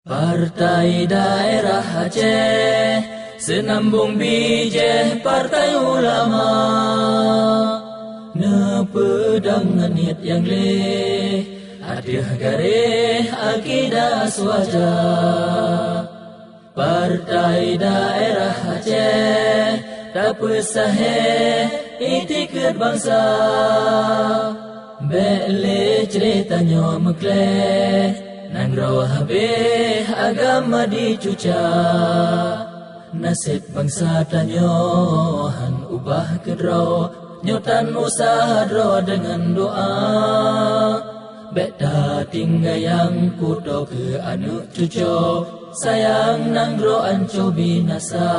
Partai Daerah Aceh, senambung bijih Partai Ulama, nepedang niat yang leh, hadiah gareh akidah swajah. Partai Daerah Aceh, tak pesaheh itikad bangsa, beleh ceritanya mekleh, nan raw habeh agama dicuca. Nasib bangsa tanyo han ubah kedraw, nyotan usaha draw dengan doa. Beta tinggayang kudo ke anak cucu, sayang nang draw anco binasa.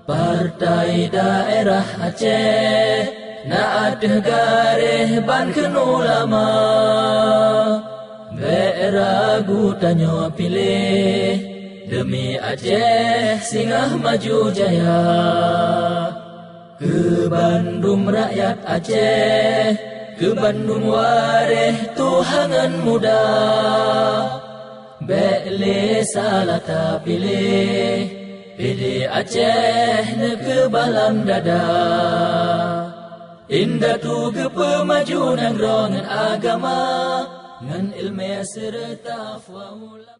Partai Daerah Aceh, na adeh gareh banken ulama, ragu tanyo pilih, demi Aceh singgah maju jaya. Ke Bandung rakyat Aceh, ke Bandung wareh tuhangan muda, bele salah tak pilih Aceh ke balam dada. Indah tu ke pemajuan rongan agama, ngan ilmu serta fahula.